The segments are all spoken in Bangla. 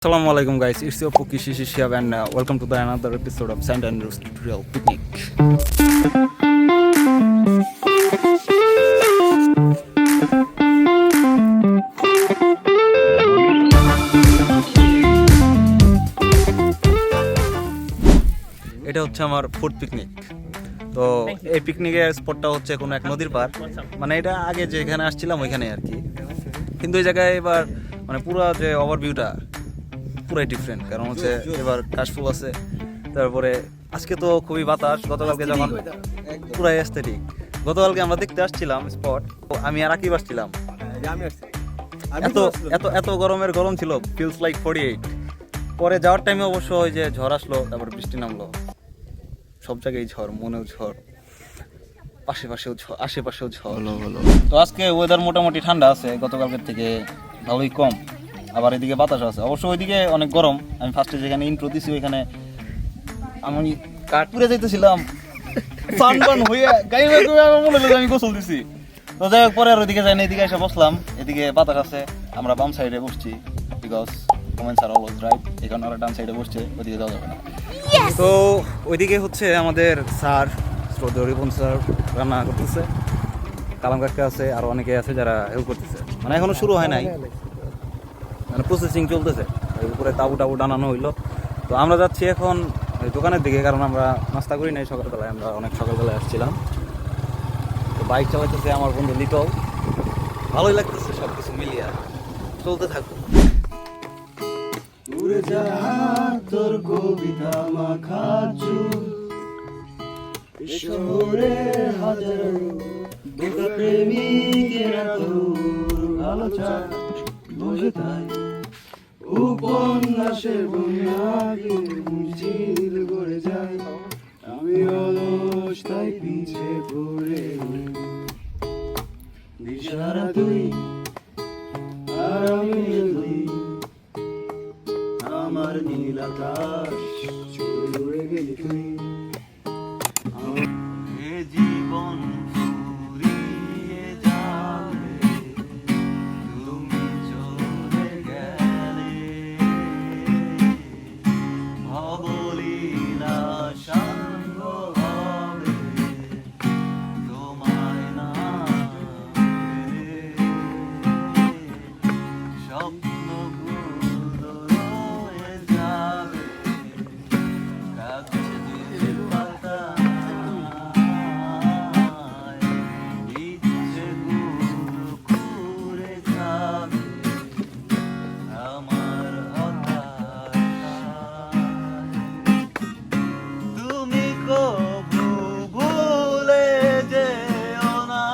Assalamu alaikum guys, it's your Pukishi Shishab and welcome to the another episode of Sand and Roost Tutorial Picnic. এটা হচ্ছে আমার ফুড পিকনিক। তো এই পিকনিকের স্পটটা হচ্ছে কোনো এক নদীর পার, মানে এটা আগে যেখানে আসছিলাম ওইখানে আর কি। কিন্তু এই জায়গায় এবার মানে পুরো যে ওভারভিউটা পুরাই ডিফারেন্ট, কারণ হচ্ছে এবার কাশফুল আছে, তারপরে আজকে তো খুবই বাতাস। গতকালকে যখন পুরাই এস্থেটিক, গতকালকে আমরা দেখতে আসছিলাম স্পট, আমি আর আকিব আসছিলাম, এত এত এত গরমের গরম ছিল, ফিলস লাইক 48। পরে যাওয়ার টাইমে অবশ্য ওই যে ঝড় আসলো, তারপর বৃষ্টি নামলো, সব জায়গায় ঝড়, মনেও ঝড়, আশেপাশেও ঝড়, আশেপাশেও ঝড়। তো আজকে ওয়েদার মোটামুটি ঠান্ডা আছে, গতকালকের থেকে ভালোই কম। আবার এদিকে বাতাস আছে, অবশ্য ওইদিকে অনেক গরম। আমি ফার্স্টে যেখানে ইন্ট্রো দিছি ওইখানে আমি কাঠপুরে যাইতেছিলাম, সানবার্ন হয়ে গায়ে আমার মনে হলো আমি গোসল দিছি। তো যাই হোক, পরে আর ওইদিকে যাই না, এদিকে এসে বসলাম। এদিকে বাতাস আছে, আমরা বাম সাইডে বসছি, because comments are always right. এখানে ওরা ডান সাইডে বসছে, ওইদিকে যাওয়া যাবে না। তো ওইদিকে হচ্ছে আমাদের স্যার, শ্রদ্ধেয় রিপন স্যার রান্না করতেছে, কালাম কাকা আছে, আর অনেকে আছে যারা হেল্প করতেছে। মানে এখনো শুরু হয় নাই, মানে প্রসেসিং চলতেছে। এর উপরে তাবু টাবু টানানো হইলো। তো আমরা যাচ্ছি এখন ওই দোকানের দিকে, কারণ আমরা নাস্তা করি নাই সকালবেলায়, আমরা অনেক সকালবেলায় আসছিলাম। তো বাইক চালাইতেছে আমার বন্ধু লিটল, ভালোই লাগতেছে, সব কিছু মিলিয়ে চলতে থাকবো। তোর কবিতা মাখা চুল, শহরের হাজার বোকা প্রেমিকেরা তোর ভালো চায়, বসে তাই উপন্যাসের বন্যাকে মিছিল করে যায়। আমি অলস তাই পিছে পড়ে দিশারা তুই আর আমি তুই, আমার নীল আকাশ ছুঁয়ে গেলি তুই। জীবন ফুরিয়ে যাবে, তুমি চলে গেলে, ভবলীলা সাঙ্গ হবে তোমায় না পেলে, স্বপ্নগুলো রয়ে যাবে কাগজের পাতায়, ইচ্ছেগুলো ঘুরে যাবে আমার হতাশায়। তুমি কবু ভুলে যেও না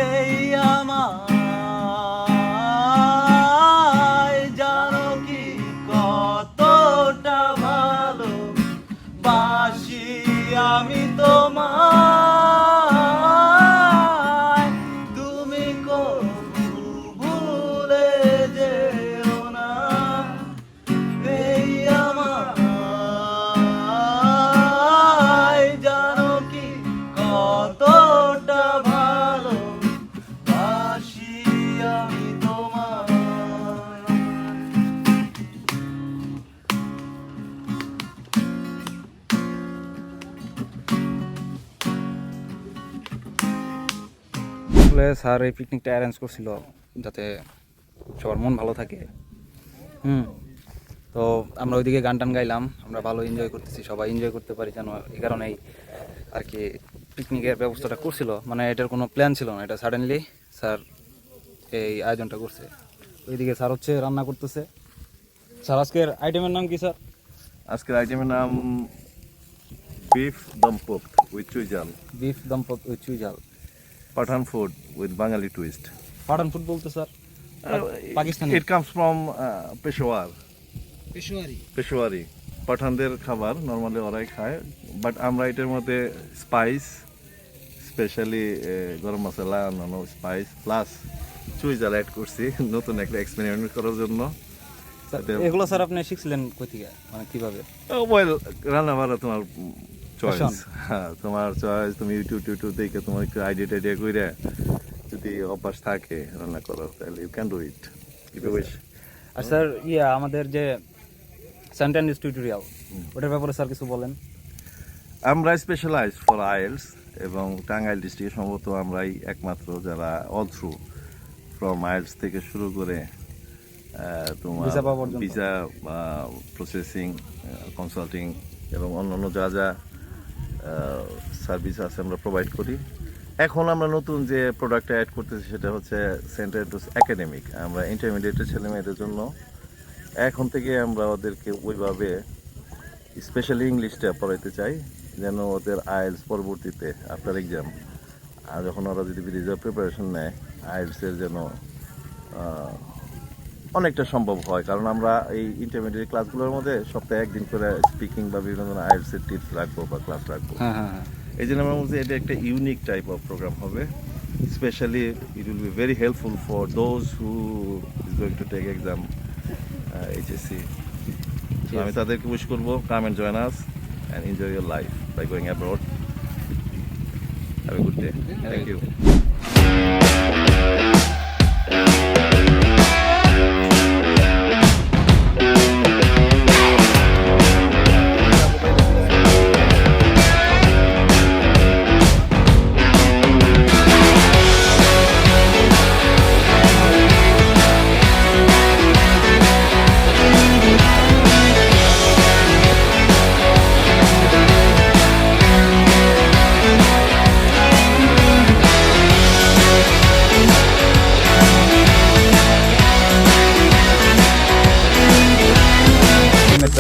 এই আমায়, জানো কি কতটা ভালো বাসি আমি তোমায়। তুমি কবু ভুলে যেও না এই আমায়, জানো কি কতটা ভালো বাসি আমি তোমায়। আসলে স্যার এই পিকনিকটা অ্যারেঞ্জ করছিল যাতে সবার মন ভালো থাকে। তো আমরা ওইদিকে গান টান গাইলাম, আমরা ভালো এনজয় করতেছি, সবাই এনজয় করতে পারি যেন, এই কারণেই আর কি পিকনিকের ব্যবস্থাটা করছিল। মানে এটার কোনো প্ল্যান ছিল না, এটা সাডেনলি স্যার এই আয়োজনটা করছে। ওইদিকে স্যার হচ্ছে রান্না করতেছে। স্যার আজকের আইটেমের নাম কি স্যার? আজকের আইটেমের নাম বিফ দম পোক উইথ চুই জাল, বিফ দম্পত উইথ চুই ঝাল, Pathan food with Bengali twist. Pathan food বলতে sir Pakistani? It comes from Peshawar, Peshawari. পাঠানদের খাবার নর্মালি ওরাই খায়, বাট আমরা এটার মধ্যে স্পাইস, স্পেশালি গরম মশলা, অন্যান্য স্পাইস প্লাস চুই জাল অ্যাড করছি নতুন একটা এক্সপেরিমেন্ট করার জন্য। এগুলো স্যার আপনি শিখছিলেন কই থেকে, মানে কিভাবে? ওয়েল, রান্না বাড়া তোমার চয়েস, Passion. হ্যাঁ তোমার চয়েস। তুমি ইউটিউব দেখে তোমার একটু আইডিয়া টাইডিয়া করে যদি অভ্যাস থাকে রান্না করার, তাহলে you can do it if you wish. আর স্যার আমাদের যে সেন্টেন্স টিউটোরিয়াল ওটার ব্যাপারে স্যার কিছু বলেন। আমরা স্পেশালাইজ ফর আইএলস এবং টাঙ্গাইল ডিস্ট্রিক্টে সম্ভবত আমরাই একমাত্র যারা অল থ্রু ফ্রম আইএলস থেকে শুরু করে তোমার Visa পাওয়া পর্যন্ত। ভিসা প্রসেসিং, কনসাল্টিং এবং অন্যান্য যা যা সার্ভিস আছে আমরা প্রোভাইড করি। এখন আমরা নতুন যে প্রোডাক্টটা অ্যাড করতেছি সেটা হচ্ছে সেন্টার টু একাডেমিক। আমরা ইন্টারমিডিয়েটের ছেলে মেয়েদের জন্য এখন থেকে আমরা ওদেরকে ওইভাবে স্পেশালি ইংলিশটা পড়াইতে চাই যেন ওদের আইএলস পরবর্তীতে আফটার এক্সাম আর যখন ওরা যদি রিজার্ভ প্রিপারেশন নেয় আইএলসের যেন অনেকটা সম্ভব হয়। কারণ আমরা এই ইন্টারমিডিয়েট ক্লাসগুলোর মধ্যে সপ্তাহে একদিন করে স্পিকিং বা বিভিন্ন ধরনের আইএলসের টিপস রাখবো বা ক্লাস রাখবো। এই জন্য আমার মধ্যে এটা একটা ইউনিক টাইপ অফ প্রোগ্রাম হবে। Specially it will be very helpful for those who is going to take exam HSC. আমি তাদেরকে উইশ করবো come and join us and enjoy your life by going abroad. Have a good day. Thank you.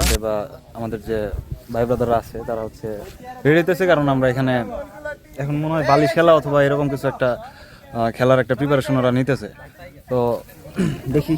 আছে বা আমাদের যে ভাই ব্রাদাররা আছে তারা হচ্ছে রেডি হইতেছে, কারণ আমরা এখানে এখন মনে হয় বালিশ খেলা অথবা এরকম কিছু একটা খেলার একটা প্রিপারেশন ওরা নিতেছে। তো দেখি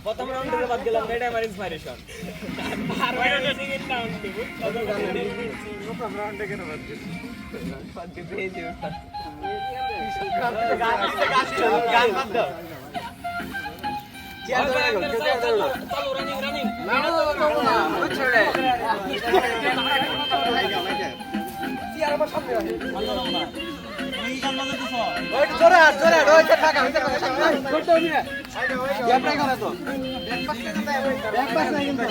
প্রথম রাউন্ডে বাদ গেলাম, এটা আমার ইন্সপিরেশন। আর সেকেন্ড রাউন্ডে প্রথম রাউন্ডে কেন বাদ গেল? বাদ দিয়ে পেয়েছি ওস্তাদ। গান বাদ দাও। চেয়ার ধরে গেল, চেয়ার ধরে গেল। চলো রানিং রানিং। না না না, ছেড়ে। চেয়ার আমার সামনে আছে। ভালো না। এই গান বাজাতেছ। ওই জোরে আর জোরে, ওই টাকা হইতে পারে। করতে হবে না। ব্যাপারই করে তো। ব্যাক পাস নাই কিন্তু।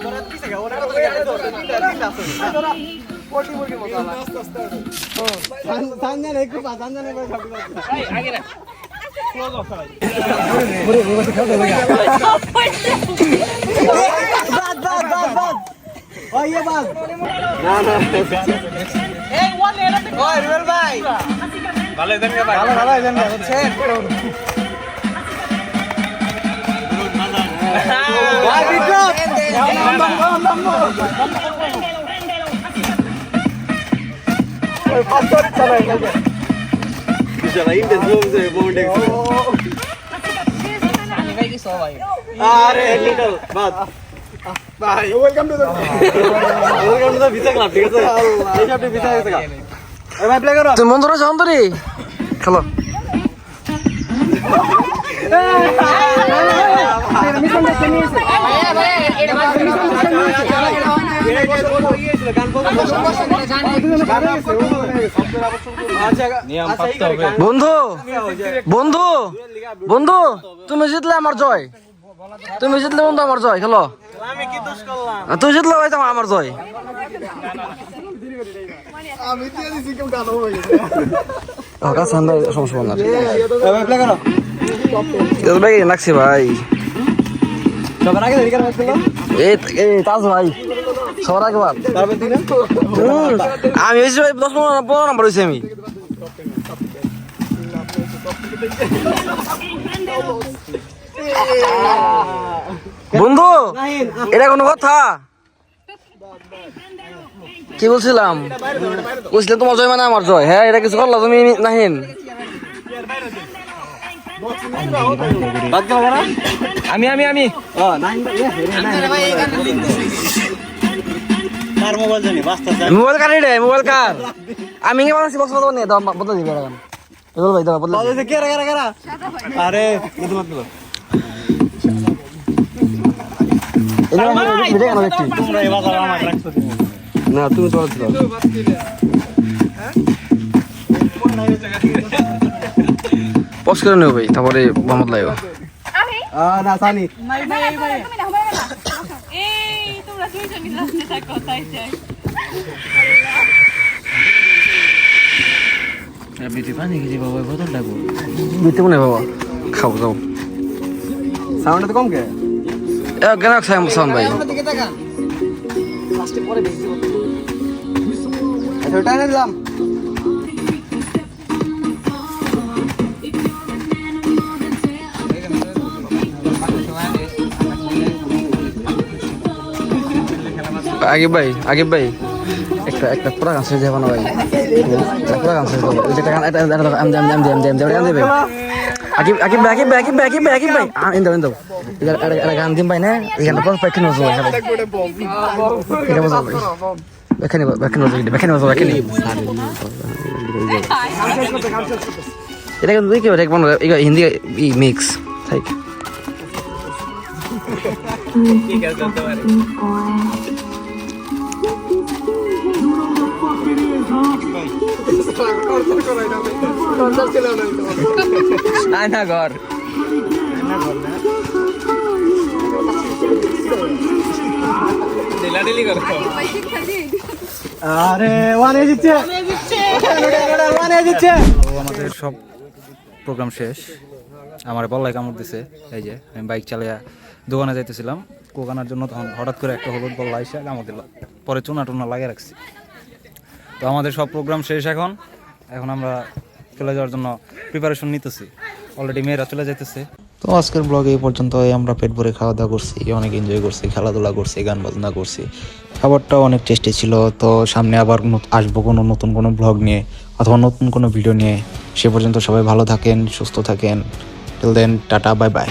তোরা কিসে গা? ওটা কত গেল তো? তিনটা আছে। তোরা কোটি মুরগি মতো আলা। ও, সানজান একটু সানজান একবার খাবি। এই আগে রাখ। ক্লোজ অফ ভাই। মুরগি মুরগি খাওয়া লাগা। বাদ। ওই ये बात। না না। এই ওয়ান এর ওই রুবেল ভাই। ভালো দেন ভাই। ভালো দেন হচ্ছে। ভাই বিক্রম। ওই পাঁচটা চালাই গেছে। বিশাল ইন্টেন্স বলছে বোর্ডিং। আমি ভাই কি সো ভাই। আরে লিটল বাদ। ভাই welcome to the visa club, ঠিক আছে? এই সবটি ভিসা গেছে গা। এই ভাই প্লে করো। তুমি মন ধরে শান্তরি খেলো। বন্ধু বন্ধু বন্ধু, তুমি জিতলে আমার জয়, তুমি জিতলে বন্ধু আমার জয়। খেলো। আমি কি দোষ করলাম? তুই জিতলে ভাই তোমার আমার জয়। আমি দিয়ে দিছি কেউ গান হয়ে গেছে সমস্যা না প্লে করো ভাই, নাকছি ভাই। সবার আগে রেডি করা হচ্ছিল এই তাজ ভাই সবার আগে বাদ। তারপর দিন আমি হয়েছি ভাই 10-15 নম্বর হয়েছি আমি। বন্ধু এটা কোনো কথা? কি বলছিলাম? বলছিলাম তোমার জয় মানে আমার জয়। হ্যাঁ, এটা কিছু করলো তুমি নাহিন? আমি আমি আমি কার মোবাইল জানি বাস্তা যায়। মোবাইল কার রে? মোবাইল কার? আমি কি বানাচ্ছি বক্স বদল নিয়ে দাও, বদল দিবে এখন। বদল ভাই দাও, বদল বলে কে রে আরে কিন্তু মাত্র এটা কেন দেখছি? তোমরা এই বাজার আমার রাখছো না তুমি তো বলছো পজ করে নেব ভাই, তারপরে মোহাম্মদ লাইব। না সানি এই তোমরা দুইজন মিলে থাকো তাই চাই। দিতে মনে বাবা, খাবো যাও। সাউন্ড তো কম কে কেন সাউন্ড ভাই? ওটা এনে দিলাম আগে ভাই একটা পুরা গান শেষ যাবো না ভাই, পুরা গান শেষ যাবো। গান দিম ভাই না, এখানে প্যাকেন হচ্ছে এটা কিন্তু কি হিন্দি মিক্স থাক। আয়না ঘর আরে ওয়ানে জিতছে ওয়ানে জিতছে। আমাদের সব প্রোগ্রাম শেষ, আমার বল্লায় কামড় দিছে। এই যে আমি বাইক চালিয়ে দোকানে যাইতেছিলাম, কোকানার জন্য তখন হঠাৎ করে একটা হলুদ বল্লা এসে কামড় দিল, পরে চুনা টুনা লাগিয়ে রাখছি। তো আমাদের সব প্রোগ্রাম শেষ, এখন আমরা চলে যাওয়ার জন্য প্রিপারেশন নিতেছি। অলরেডি মেয়েরা চলে যাইতেছে। তো আজকের ব্লগে এই পর্যন্ত। আমরা পেট ভরে খাওয়া দাওয়া করছি, অনেক এনজয় করছি, খেলাধুলা করছি, গান বাজনা করছি, খাবারটাও অনেক টেস্টি ছিল। তো সামনে আবার আসবো কোনো নতুন কোনো ব্লগ নিয়ে অথবা নতুন কোনো ভিডিও নিয়ে। সে পর্যন্ত সবাই ভালো থাকেন, সুস্থ থাকেন। Till then, tata, bye by.